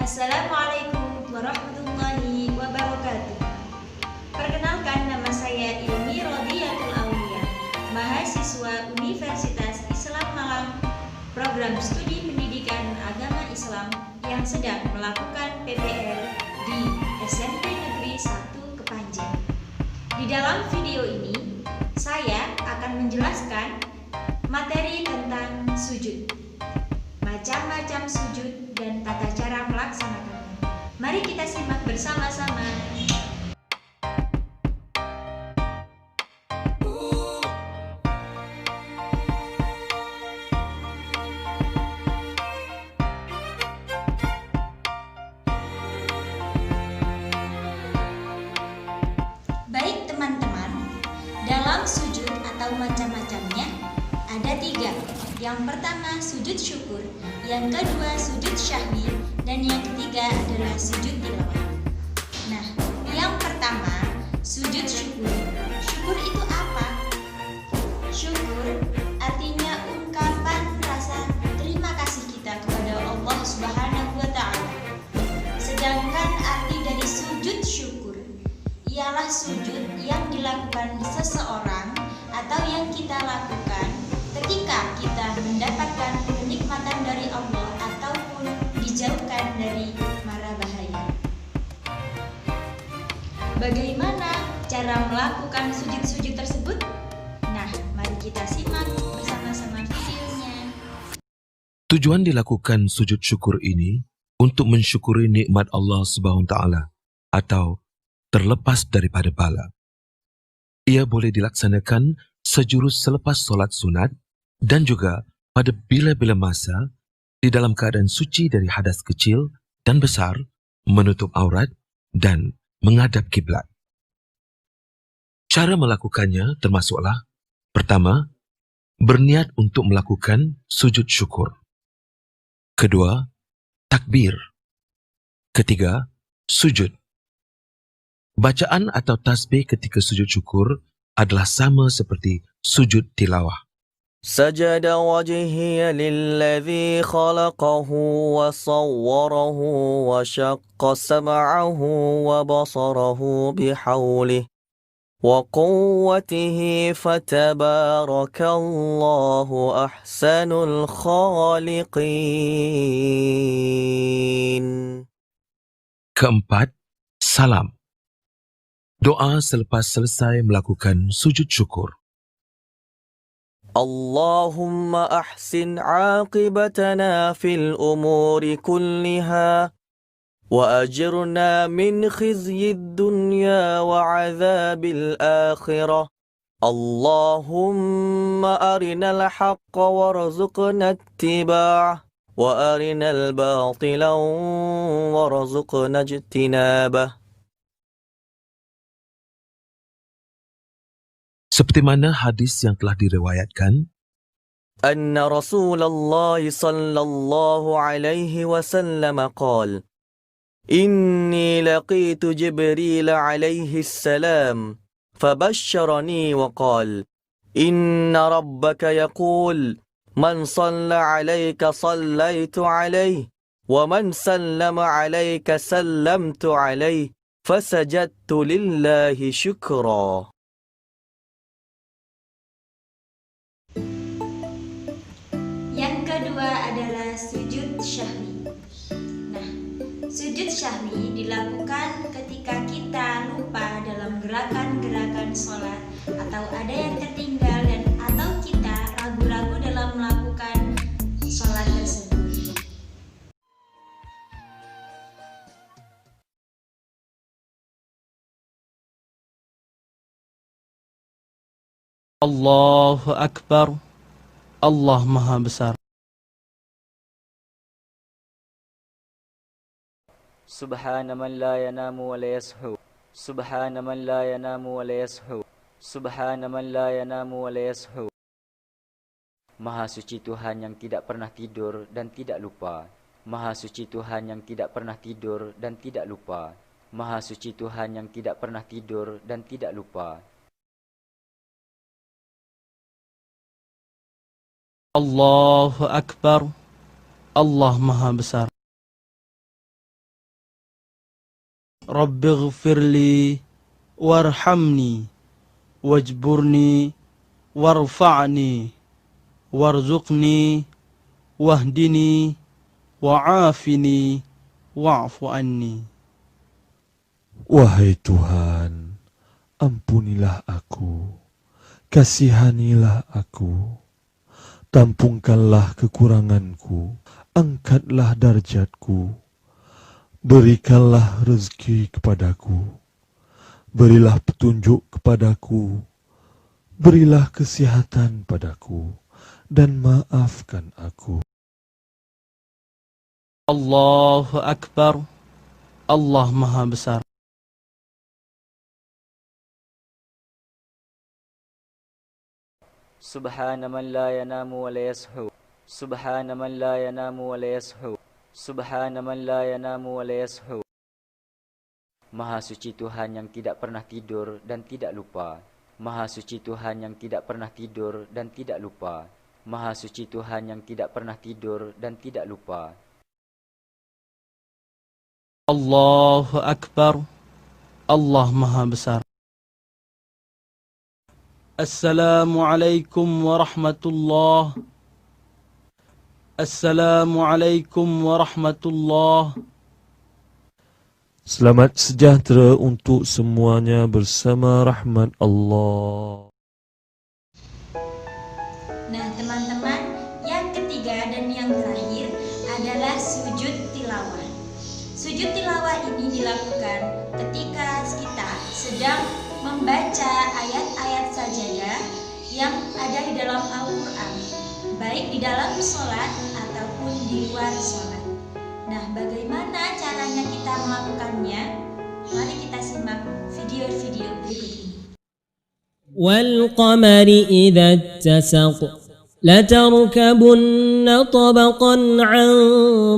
Assalamualaikum warahmatullahi wabarakatuh. Perkenalkan, nama saya Ilmi Rodiyatul Aulia, mahasiswa Universitas Islam Malang, program studi pendidikan agama Islam yang sedang melakukan PPL di SMP Negeri 1 Kepanjen. Di dalam video ini, saya akan menjelaskan materi tentang sujud, macam-macam sujud dan tata cara melaksanakannya. Mari kita simak bersama-sama. Baik teman-teman, dalam sujud atau macam-macamnya ada 3. Yang pertama sujud syukur, yang kedua sujud syahwi, dan yang ketiga adalah sujud tilawah. Nah, yang pertama sujud syukur. Syukur itu apa? Syukur artinya ungkapan rasa terima kasih kita kepada Allah Subhanahu wa Ta'ala. Sedangkan arti dari sujud syukur ialah sujud yang dilakukan seseorang atau yang kita lakukan ketika kita mendapatkan kenikmatan dari Allah ataupun dijauhkan dari mara bahaya. Bagaimana cara melakukan sujud-sujud tersebut? Nah, mari kita simak bersama-sama videonya. Tujuan dilakukan sujud syukur ini untuk mensyukuri nikmat Allah Subhanahu wa Ta'ala atau terlepas daripada bala. Ia boleh dilaksanakan sejurus selepas solat sunat dan juga pada bila-bila masa di dalam keadaan suci dari hadas kecil dan besar, menutup aurat dan menghadap kiblat. Cara melakukannya termasuklah: pertama, berniat untuk melakukan sujud syukur. Kedua, takbir. Ketiga, sujud. Bacaan atau tasbih ketika sujud syukur adalah sama seperti sujud tilawah. سجد وجهي للذي خلقه وصوره وشق سمعه وبصره بحوله وقوته فتبارك الله أحسن الخالقين. Keempat, salam. Doa selepas selesai melakukan sujud syukur. اللهم أحسن عاقبتنا في الأمور كلها وأجرنا من خزي الدنيا وعذاب الآخرة اللهم أرنا الحق وارزقنا اتباعه وأرنا الباطل وارزقنا اجتنابه. Seperti mana hadis yang telah diriwayatkan, أن رسول الله صلى الله عليه وسلم قال إني لقيت جبريل عليه السلام فبشرني وقال إن ربك يقول من صلى عليك صليت عليه ومن سلم عليك سلمت عليه فسجدت لله شكرا. Yang kedua adalah sujud syahwi. Nah, sujud syahwi dilakukan ketika kita lupa dalam gerakan-gerakan sholat, atau ada yang tertinggal dan atau kita ragu-ragu dalam melakukan sholat tersebut. Allahu Akbar. Allah Maha Besar. سبحان من لا ينام ولا يسهو سبحان من لا ينام ولا يسهو سبحان من لا ينام ولا يسهو. Maha suci Tuhan yang tidak pernah tidur dan tidak lupa. Maha suci Tuhan yang tidak pernah tidur dan tidak lupa. Maha suci Tuhan yang tidak pernah tidur dan tidak lupa. Allahu Akbar. Allah Maha Besar. رب اغفر لي وارحمني واجبرني وارفعني وارزقني واهدني وعافني واعف عني. Wahai Tuhan, ampunilah aku, kasihanilah aku, tampungkanlah kekuranganku, angkatlah darjatku, berikanlah rezeki kepadaku, berilah petunjuk kepadaku, berilah kesehatan padaku, dan maafkan aku. Allahu Akbar. Allah Maha Besar. Subhana man la yanamu wa la yashu. Subhana man la yanamu wa la yashu. Subhana man la yanamu wa la yashu. Maha suci Tuhan yang tidak pernah tidur dan tidak lupa. Maha suci Tuhan yang tidak pernah tidur dan tidak lupa. Maha suci Tuhan yang tidak pernah tidur dan tidak lupa. Allahu Akbar. Allah Maha Besar. Assalamualaikum warahmatullah. Assalamualaikum warahmatullah. Selamat sejahtera untuk semuanya bersama rahmat Allah. Nah teman-teman, yang ketiga dan yang terakhir adalah sujud tilawah. Sujud tilawah ini dilakukan ketika kita sedang membaca ayat-ayat sajadah yang ada di dalam Al-Quran, baik di dalam sholat ataupun di luar sholat. Nah, bagaimana caranya kita melakukannya? Mari kita simak video-video berikut ini. والقمر إذا اتسق لتركبن طبقا عن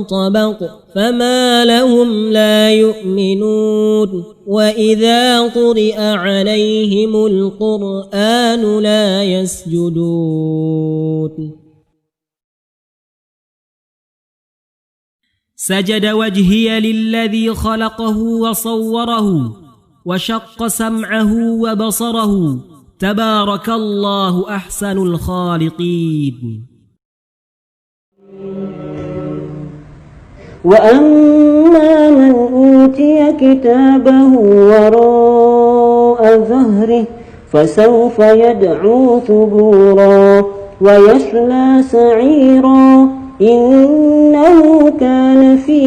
طبق فما لهم لا يؤمنون وإذا قرئ عليهم القرآن لا يسجدون سجد وجهي للذي خلقه وصوره وشق سمعه وبصره تبارك الله أحسن الخالقين. وأما من أوتي كتابه وراء ظهره فسوف يدعو ثبورا ويصلى سعيرا إنه كان في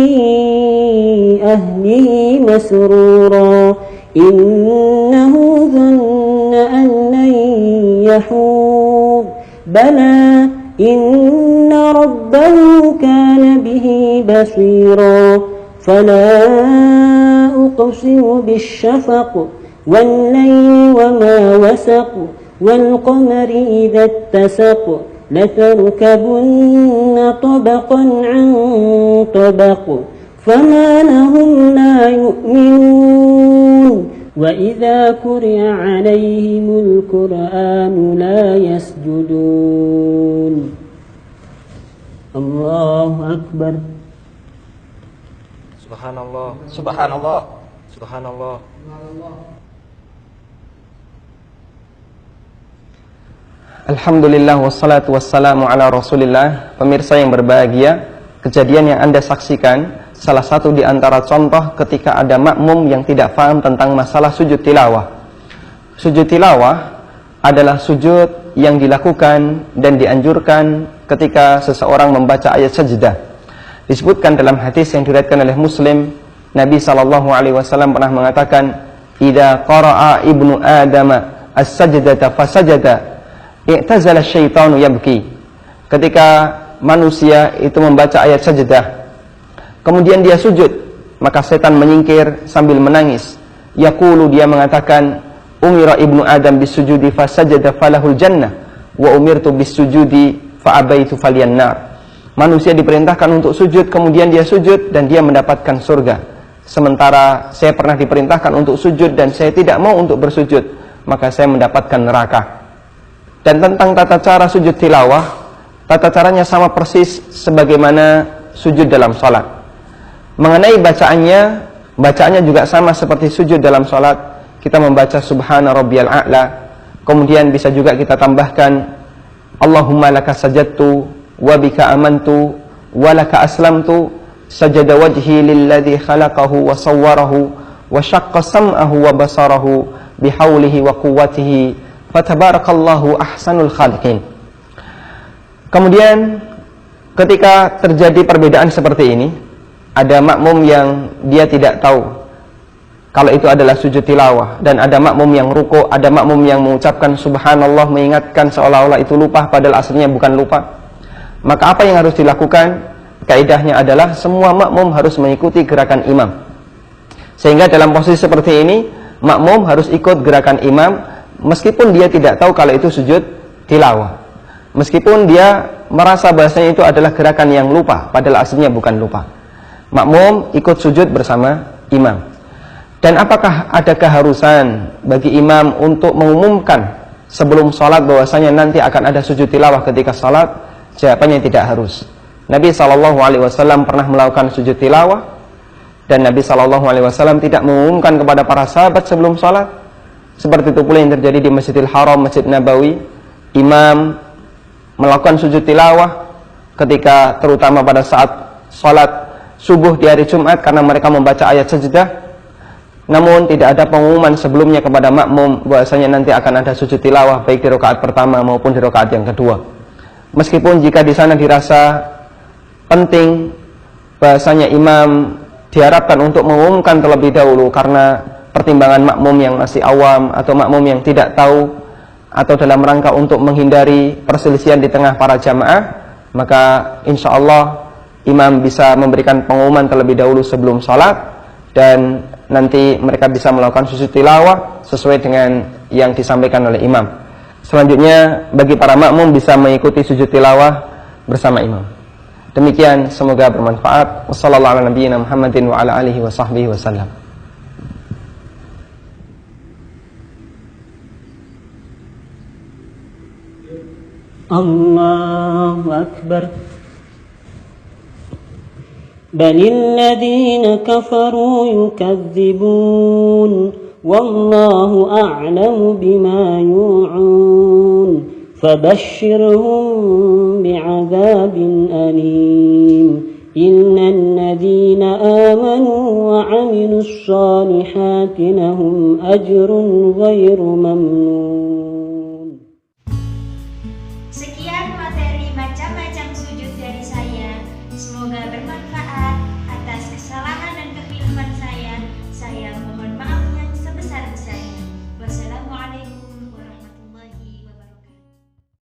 أهله مسرورا إنه ظن أن لن يحور بلى إن ربه كان به بصيرا فلا أقسم بالشفق والليل وما وسق والقمر إذا اتسق لتركبن طبقا عن طبق فما لهم لا يؤمنون وإذا قرئ عليهم القرآن لا يسجدون. الله أكبر. Subhanallah. Subhanallah. Subhanallah. Alhamdulillah wassalatu wassalamu ala rasulillah. Pemirsa yang berbahagia, kejadian yang Anda saksikan salah satu di antara contoh ketika ada makmum yang tidak paham tentang masalah sujud tilawah. Sujud tilawah adalah sujud yang dilakukan dan dianjurkan ketika seseorang membaca ayat sajdah. Disebutkan dalam hadis yang diriwayatkan oleh Muslim, Nabi SAW pernah mengatakan, "Idza qara'a ibnu Adam as-sajdata fasajada i'tazala syaitanu yabki." Ketika manusia itu membaca ayat sajdah, kemudian dia sujud, maka setan menyingkir sambil menangis. Yaqulu, dia mengatakan, "Umira ibnu Adam bisujudi fasajada falahul jannah wa umirtu bisujudi fa'abaitu falyannar." Manusia diperintahkan untuk sujud, kemudian dia sujud dan dia mendapatkan surga. Sementara saya pernah diperintahkan untuk sujud dan saya tidak mau untuk bersujud, maka saya mendapatkan neraka. Dan tentang tata cara sujud tilawah, tata caranya sama persis sebagaimana sujud dalam salat. Mengenai bacaannya, Bacaannya juga sama seperti sujud dalam sholat. Kita membaca subhana rabbiyal a'la. Kemudian bisa juga kita tambahkan Allahumma laka sajadtu wa bika amantu wa laka aslamtu sajada wajhi lilladzi khalaqahu wa sawwarahu wa syaqqa sam'ahu wa basarahu bihaulihi wa quwwatihi fatabarakallahu ahsanul khaliqin. Kemudian ketika terjadi perbedaan seperti ini, ada makmum yang dia tidak tahu kalau itu adalah sujud tilawah, dan ada makmum yang ruku, ada makmum yang mengucapkan subhanallah mengingatkan seolah-olah itu lupa padahal aslinya bukan lupa. Maka apa yang harus dilakukan? Kaidahnya adalah semua makmum harus mengikuti gerakan imam. Sehingga dalam posisi seperti ini, makmum harus ikut gerakan imam meskipun dia tidak tahu kalau itu sujud tilawah. Meskipun dia merasa bahasanya itu adalah gerakan yang lupa padahal aslinya bukan lupa. Makmum ikut sujud bersama imam. Dan apakah ada keharusan bagi imam untuk mengumumkan sebelum sholat bahwasanya nanti akan ada sujud tilawah ketika sholat? Jawabannya tidak harus. Nabi SAW pernah melakukan sujud tilawah, dan Nabi SAW tidak mengumumkan kepada para sahabat sebelum sholat. Seperti itu pula yang terjadi di Masjidil Haram, Masjid Nabawi. Imam melakukan sujud tilawah ketika terutama pada saat sholat subuh di hari Jumat karena mereka membaca ayat sajdah. Namun tidak ada pengumuman sebelumnya kepada makmum bahwasanya nanti akan ada sujud tilawah baik di rakaat pertama maupun di rakaat yang kedua. Meskipun jika di sana dirasa penting bahasanya imam diharapkan untuk mengumumkan terlebih dahulu karena pertimbangan makmum yang masih awam atau makmum yang tidak tahu, atau dalam rangka untuk menghindari perselisihan di tengah para jamaah, maka insya Allah imam bisa memberikan pengumuman terlebih dahulu sebelum sholat, dan nanti mereka bisa melakukan sujud tilawah sesuai dengan yang disampaikan oleh imam. Selanjutnya bagi para makmum bisa mengikuti sujud tilawah bersama imam. Demikian, semoga bermanfaat. Wassallallahu ala nabiyyina Muhammadin wa ala alihi wa sahbihi wasallam. Allahu Akbar. بل الذين كفروا يكذبون والله أعلم بما يوعون فبشرهم بعذاب أليم إلا الذين آمنوا وعملوا الصالحات لهم أجر غير ممنون.